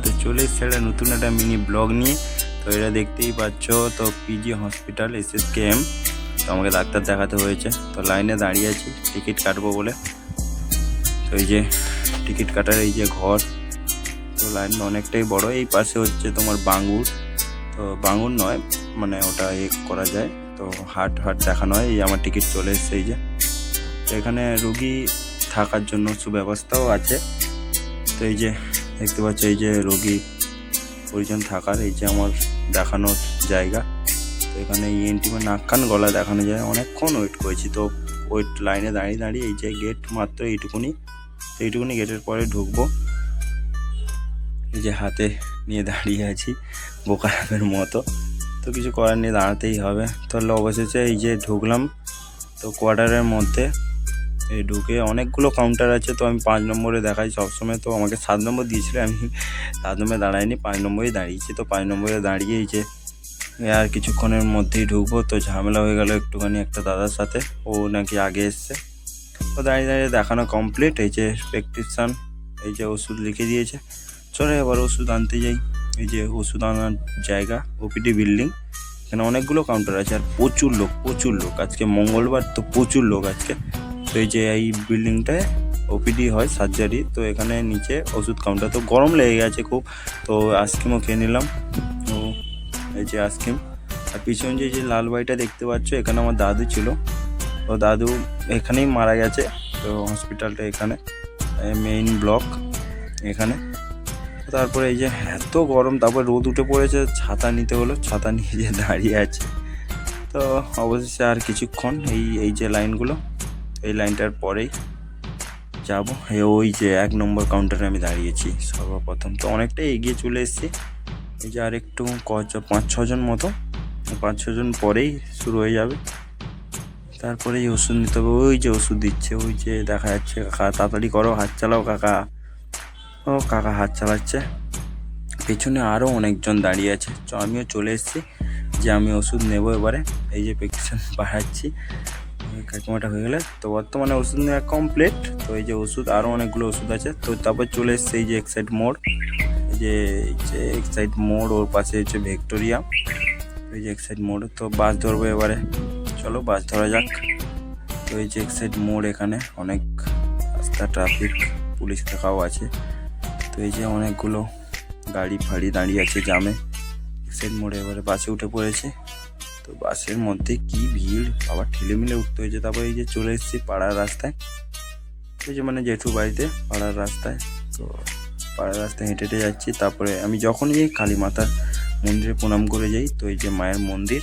তো চলে এসেছে একটা নতুন একটা মিনি ব্লগ নিয়ে। তো এটা দেখতেই পাচ্ছ, তো পিজি হসপিটাল SSKM। তো আমাকে ডাক্তার দেখাতে হয়েছে, তো লাইনে দাঁড়িয়ে আছি টিকিট কাটবো বলে। তো এই যে টিকিট কাটার এই যে ঘর, তো লাইন অনেকটাই বড়। এই পাশে হচ্ছে তোমার বাঙ্গুর, তো বাঙ্গুর নয় মানে ওটা করা যায়, তো হাট দেখানো হয়। এই আমার টিকিট চলে এসছে। এই যে তো এখানে রুগী থাকার জন্য সুব্যবস্থাও আছে। তো এই যে দেখতে পাচ্ছ, এই যে রোগী পরিজন থাকার এই যে আমার দেখানোর জায়গা। তো এখানে ENT মানে নাক কান গলা দেখানো যায়। অনেকক্ষণ ওয়েট করেছি, তো ওয়েট লাইনে দাঁড়িয়ে এই যে গেট মাত্র এইটুকুনি, তো এইটুকুনি গেটের পরে ঢুকবো। এই যে হাতে নিয়ে দাঁড়িয়ে আছি বোকারামের মতো, তো কিছু করার নিয়ে দাঁড়াতেই হবে। তাহলে অবশেষে এই যে ঢুকলাম তো কোয়ার্টারের মধ্যে। এই ঢুকে অনেকগুলো কাউন্টার আছে, তো আমি 5 নম্বরে দেখাই সবসময়। তো আমাকে 7 নম্বর দিয়েছিল, আমি 7 নম্বরে দাঁড়াইনি, 5 নম্বরেই দাঁড়িয়েছি। তো 5 নম্বরে দাঁড়িয়ে এই যে আর কিছুক্ষণের মধ্যেই ঢুকবো। তো ঝামেলা হয়ে গেল একটুখানি একটা দাদার সাথে, ও নাকি আগে এসছে। তো দাঁড়িয়ে দেখানো কমপ্লিট। এই যে প্রেসক্রিপশান, এই যে ওষুধ লিখে দিয়েছে। চলো এবার ওষুধ আনতে যাই। এই যে ওষুধ আনার জায়গা, OPD বিল্ডিং। এখানে অনেকগুলো কাউন্টার আছে আর প্রচুর লোক। আজকে মঙ্গলবার, তো প্রচুর লোক আজকে। তো এই যে এই বিল্ডিংটায় OPD হয়, সার্জারি। তো এখানে নিচে ওষুধ কাউন্টার। তো গরম লেগে গেছে খুব, তো আইসক্রিমও খেয়ে নিলাম। তো এই যে আইসক্রিম, আর পিছনে যে লাল বাড়িটা দেখতে পাচ্ছ, এখানে আমার দাদু ছিল। তো দাদু এখানেই মারা গেছে। তো হসপিটালটা এখানে, মেইন ব্লক এখানে। তারপরে এই যে এত গরম, তারপর রোদ উঠে পড়েছে, ছাতা নিতে হলো, ছাতা নিয়ে যে দাঁড়িয়ে আছে। তো অবশেষে আর কিছুক্ষণ এই যে লাইনগুলো, এই লাইনটার পরেই যাব। ওই যে 1 নম্বর কাউন্টারে আমি দাঁড়িয়েছি সর্বপ্রথম। তো অনেকটাই এগিয়ে চলে এসেছি। এই যে আর একটু 5-6 জন মতো, 5-6 জন পরেই শুরু হয়ে যাবে। তারপরেই ওষুধ নিতে হবে। ওই যে ওষুধ দিচ্ছে, ওই যে দেখা যাচ্ছে। কাকা তাড়াতাড়ি করো, হাত চালাও কাকা। ও কাকা হাত চালাচ্ছে। পেছনে আরও অনেকজন দাঁড়িয়ে আছে। তো আমিও চলে এসেছি যে আমি ওষুধ নেব এবারে। এই যে প্রেসক্রিপশন বাড়াচ্ছি কাকিমাটা হয়ে গেলে। তো বর্তমানে ওষুধ নেওয়া কমপ্লিট। তো এই যে ওষুধ, আরও অনেকগুলো ওষুধ আছে। তো তারপর চলে এসছে এই যে এক্সাইড মোড়। এই যে এক্সাইড মোড়, ওর পাশে হচ্ছে ভিক্টোরিয়া। এই যে এক্সাইড মোড়। তো বাস ধরবো এবারে, চলো বাস ধরা যাক। তো এই যে এক্সাইড মোড়, এখানে অনেক রাস্তা, ট্রাফিক, পুলিশ কাকাও আছে। তো এই যে অনেকগুলো গাড়ি ফাড়ি দাঁড়িয়ে আছে জামে। এক্সাইড মোড়ে এবারে বাসে উঠে পড়েছে। তো বাসের মধ্যে কি ভিড়, আবার ঠেলেমিলে উঠতে হয়েছে। তারপর এই যে চলে এসেছি পাড়ার রাস্তায়। এই যে মানে জেঠু বাড়িতে পাড়ার রাস্তায়। তো পাড়ার রাস্তায় হেঁটে যাচ্ছি। তারপরে আমি যখনই যাই কালী মাতার মন্দিরে প্রণাম করে যাই। তো এই যে মায়ের মন্দির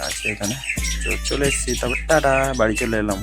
আছে এখানে। তো চলে এসেছি, তারপর টাটা বাড়ি চলে এলাম।